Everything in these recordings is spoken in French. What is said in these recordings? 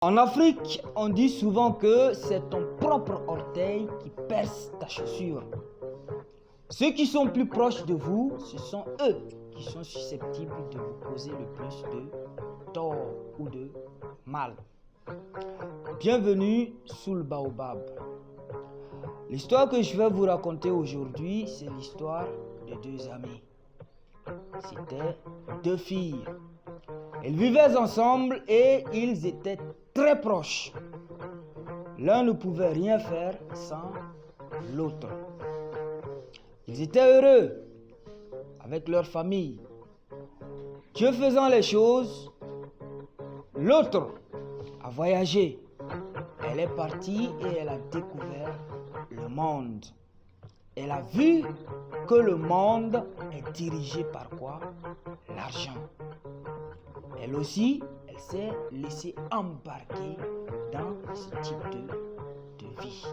En Afrique, on dit souvent que c'est ton propre orteil qui perce ta chaussure. Ceux qui sont plus proches de vous, ce sont eux qui sont susceptibles de vous causer le plus de tort ou de mal. Bienvenue sous le baobab. L'histoire que je vais vous raconter aujourd'hui, c'est l'histoire de deux amis. C'était deux filles. Elles vivaient ensemble et ils étaient très proches. L'un ne pouvait rien faire sans l'autre. Ils étaient heureux avec leur famille. Dieu faisant les choses, l'autre a voyagé. Elle est partie et elle a découvert le monde. Elle a vu que le monde est dirigé par quoi? L'argent. Elle aussi, elle s'est laissée embarquer dans ce type de vie.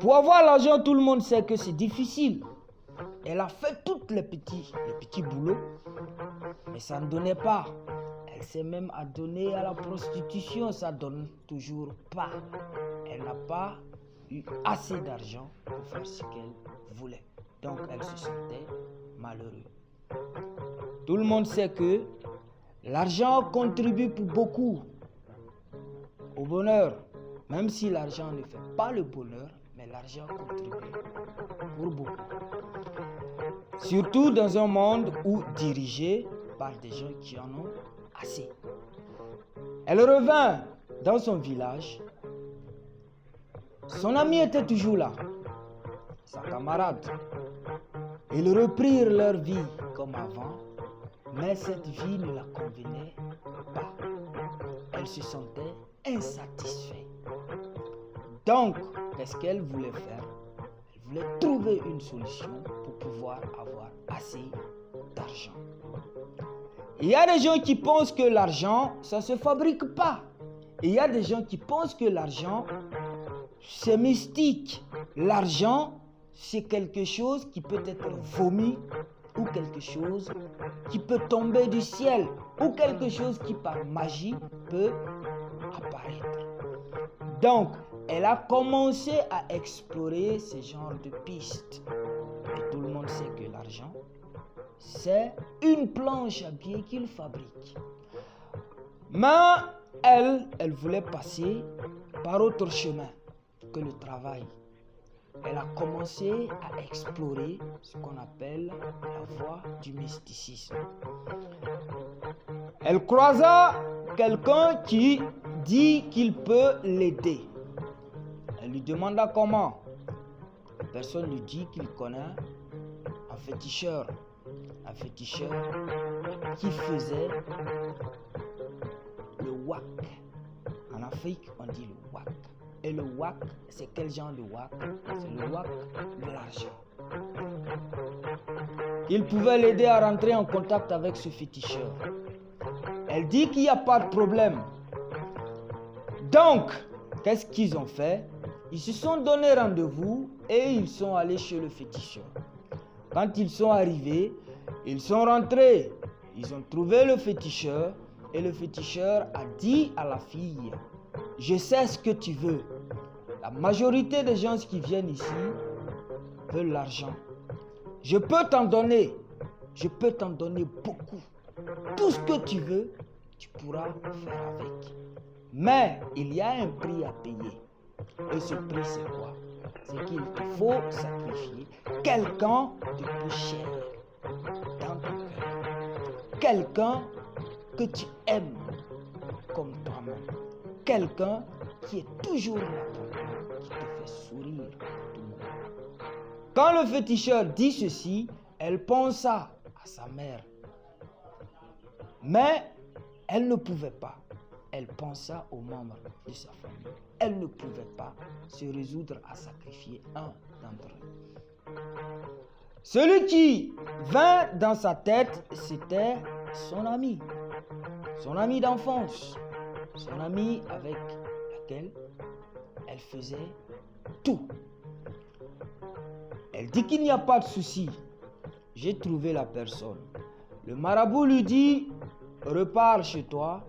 Pour avoir l'argent, tout le monde sait que c'est difficile. Elle a fait tous les petits boulots, mais ça ne donnait pas. Elle s'est même adonnée à la prostitution, ça ne donne toujours pas. Elle n'a pas eu assez d'argent pour faire ce qu'elle voulait. Donc elle se sentait malheureuse. Tout le monde sait que l'argent contribue pour beaucoup au bonheur. Même si l'argent ne fait pas le bonheur, mais l'argent contribue pour beaucoup. Surtout dans un monde où dirigé par des gens qui en ont assez. Elle revint dans son village. Son ami était toujours là, sa camarade. Ils reprirent leur vie comme avant, mais cette vie ne la convenait pas. Elle se sentait insatisfaite. Donc, qu'est-ce qu'elle voulait faire? Elle voulait trouver une solution pour pouvoir avoir assez d'argent. Il y a des gens qui pensent que l'argent, ça ne se fabrique pas. Et il y a des gens qui pensent que l'argent, c'est mystique. L'argent, c'est quelque chose qui peut être vomi ou quelque chose qui peut tomber du ciel ou quelque chose qui par magie peut apparaître. Donc, elle a commencé à explorer ce genre de pistes. Et tout le monde sait que l'argent, c'est une planche à billets qu'il fabrique. Mais elle voulait passer par autre chemin que le travail. Elle a commencé à explorer ce qu'on appelle la voie du mysticisme. Elle croisa quelqu'un qui dit qu'il peut l'aider. Elle lui demanda comment. La personne lui dit qu'il connaît un féticheur qui faisait le wak. En Afrique, on dit le wak. Et le wak, c'est quel genre de wak? C'est le wak de l'argent. Il pouvait l'aider à rentrer en contact avec ce féticheur. Elle dit qu'il n'y a pas de problème. Donc, qu'est-ce qu'ils ont fait? Ils se sont donné rendez-vous et ils sont allés chez le féticheur. Quand ils sont arrivés, ils sont rentrés. Ils ont trouvé le féticheur et le féticheur a dit à la fille: je sais ce que tu veux. La majorité des gens qui viennent ici veulent l'argent. Je peux t'en donner. Je peux t'en donner beaucoup. Tout ce que tu veux, tu pourras faire avec. Mais il y a un prix à payer. Et ce prix, c'est quoi? C'est qu'il te faut sacrifier quelqu'un de plus cher dans ton cœur. Quelqu'un que tu aimes comme toi-même. Quelqu'un qui est toujours là pour toi, qui te fait sourire tout le monde. Quand le féticheur dit ceci, elle pensa à sa mère. Mais elle ne pouvait pas. Elle pensa aux membres de sa famille. Elle ne pouvait pas se résoudre à sacrifier un d'entre eux. Celui qui vint dans sa tête, c'était son ami d'enfance. Son amie avec laquelle elle faisait tout. Elle dit qu'il n'y a pas de souci. J'ai trouvé la personne. Le marabout lui dit: repars chez toi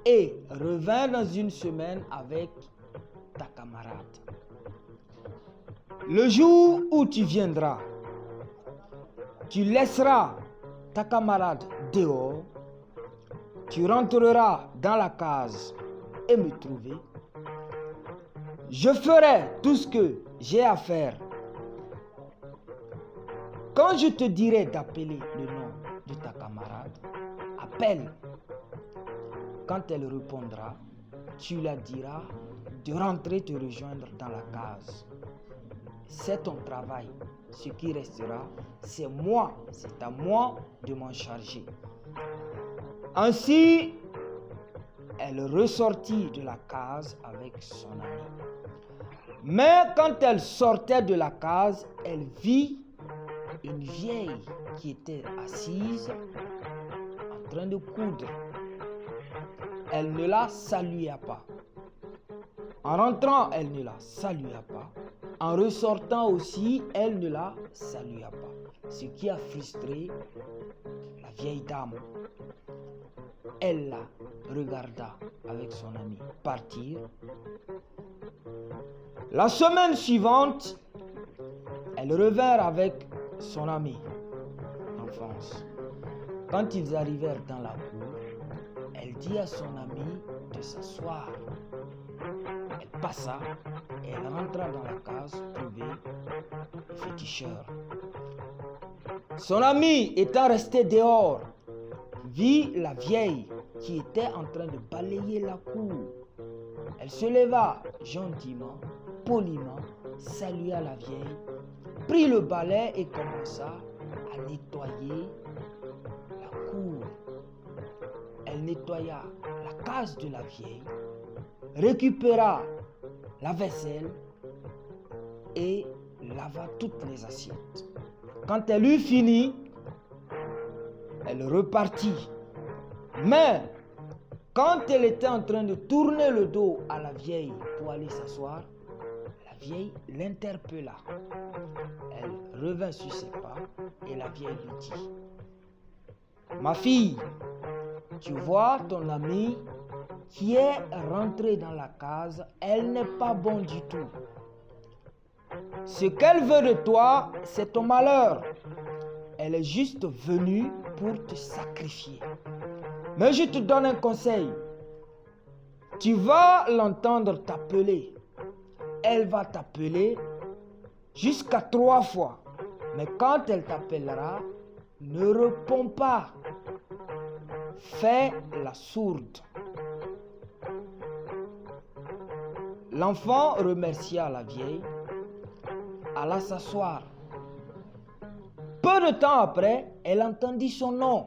et reviens dans une semaine avec ta camarade. Le jour où tu viendras, tu laisseras ta camarade dehors, tu rentreras dans la case et me trouver. Je ferai tout ce que j'ai à faire. Quand je te dirai d'appeler le nom de ta camarade, appelle. Quand elle répondra, tu la diras de rentrer te rejoindre dans la case. C'est ton travail. Ce qui restera, c'est à moi de m'en charger. Ainsi, elle ressortit de la case avec son ami. Mais quand elle sortait de la case, elle vit une vieille qui était assise en train de coudre. Elle ne la salua pas. En rentrant, elle ne la salua pas. En ressortant aussi, elle ne la salua pas. Ce qui a frustré la vieille dame. Elle la regarda avec son ami partir. La semaine suivante, elle revint avec son ami d'enfance. Quand ils arrivèrent dans la cour, elle dit à son ami de s'asseoir. Elle passa et elle rentra dans la case trouver le féticheur. Son ami étant resté dehors, vit la vieille qui était en train de balayer la cour. Elle se leva gentiment, poliment, salua la vieille, prit le balai et commença à nettoyer la cour. Elle nettoya la case de la vieille, récupéra la vaisselle et lava toutes les assiettes. Quand elle eut fini, elle repartit. Mais quand elle était en train de tourner le dos à la vieille pour aller s'asseoir, la vieille l'interpella. Elle revint sur ses pas et la vieille lui dit: Ma fille, tu vois ton amie qui est rentrée dans la case, elle n'est pas bonne du tout. Ce qu'elle veut de toi, c'est ton malheur. Elle est juste venue pour te sacrifier. Mais je te donne un conseil. Tu vas l'entendre t'appeler. Elle va t'appeler jusqu'à 3 fois. Mais quand elle t'appellera, ne réponds pas. Fais la sourde. L'enfant remercia la vieille, alla s'asseoir. Peu de temps après, elle entendit son nom,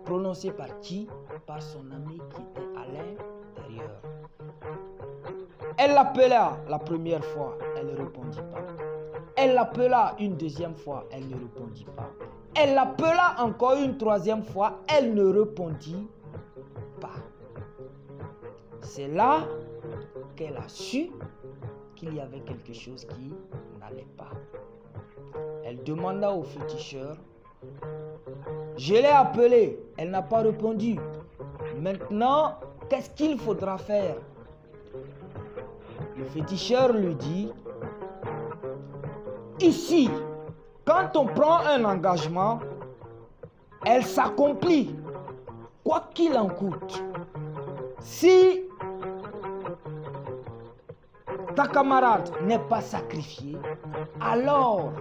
prononcé par qui? Par son ami qui était à l'intérieur. Elle l'appela la première fois, elle ne répondit pas. Elle l'appela une deuxième fois, elle ne répondit pas. Elle l'appela encore une troisième fois, elle ne répondit pas. C'est là qu'elle a su qu'il y avait quelque chose qui n'allait pas. Elle demanda au féticheur: Je l'ai appelée, elle n'a pas répondu. Maintenant, qu'est-ce qu'il faudra faire? Le féticheur lui dit: Ici, quand on prend un engagement, elle s'accomplit, quoi qu'il en coûte. Si ta camarade n'est pas sacrifiée, alors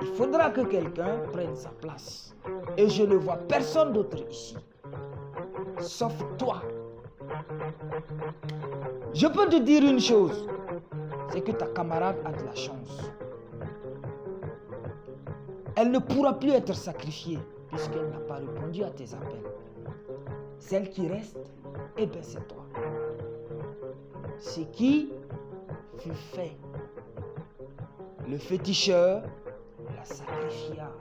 il faudra que quelqu'un prenne sa place. Et je ne vois personne d'autre ici, sauf toi. Je peux te dire une chose, c'est que ta camarade a de la chance. Elle ne pourra plus être sacrifiée puisqu'elle n'a pas répondu à tes appels. Celle qui reste, eh bien c'est toi. Ce qui fut fait, le féticheur la sacrifia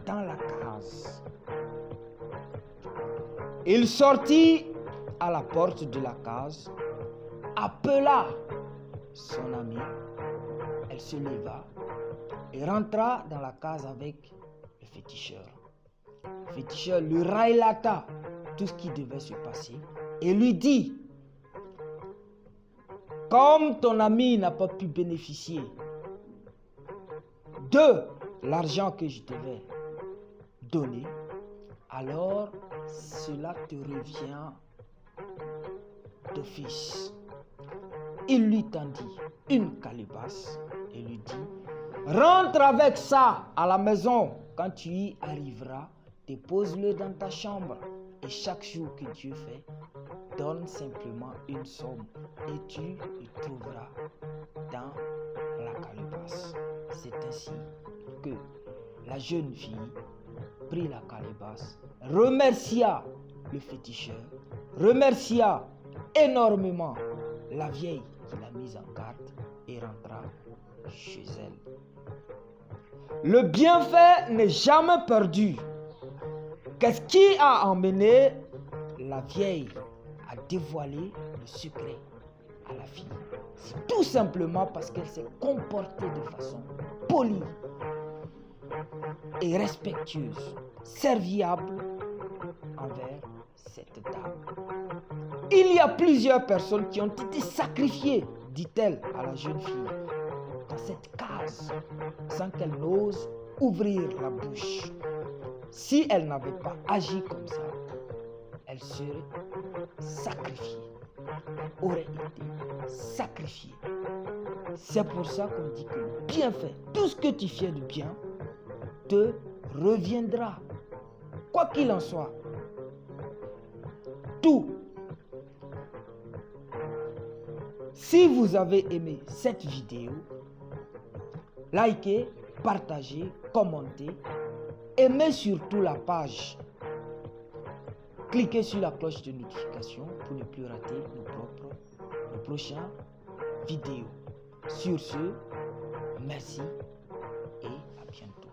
dans la case. Il sortit à la porte de la case, appela son amie, elle se leva et rentra dans la case avec le féticheur. Le féticheur lui relata tout ce qui devait se passer et lui dit, comme ton ami n'a pas pu bénéficier de l'argent que je devais donner, alors cela te revient d'office. Il lui tendit une calebasse et lui dit, rentre avec ça à la maison. Quand tu y arriveras, dépose-le dans ta chambre. Et chaque jour que Dieu fait, donne simplement une somme et tu le trouveras dans la calebasse. C'est ainsi que la jeune fille prit la calebasse, remercia le féticheur, remercia énormément la vieille qui l'a mise en garde et rentra chez elle. Le bienfait n'est jamais perdu. Qu'est-ce qui a emmené la vieille à dévoiler le secret à la fille? C'est tout simplement parce qu'elle s'est comportée de façon polie et respectueuse, serviable envers cette dame. Il y a plusieurs personnes qui ont été sacrifiées, dit-elle à la jeune fille, dans cette case, sans qu'elle n'ose ouvrir la bouche. Si elle n'avait pas agi comme ça, elle serait sacrifiée, aurait été sacrifiée. C'est pour ça qu'on dit que le bienfait, tout ce que tu fais de bien, te reviendra. Quoi qu'il en soit, tout. Si vous avez aimé cette vidéo, likez, partagez, commentez, aimez surtout la page. Cliquez sur la cloche de notification pour ne plus rater nos prochaines vidéos. Sur ce, merci et à bientôt.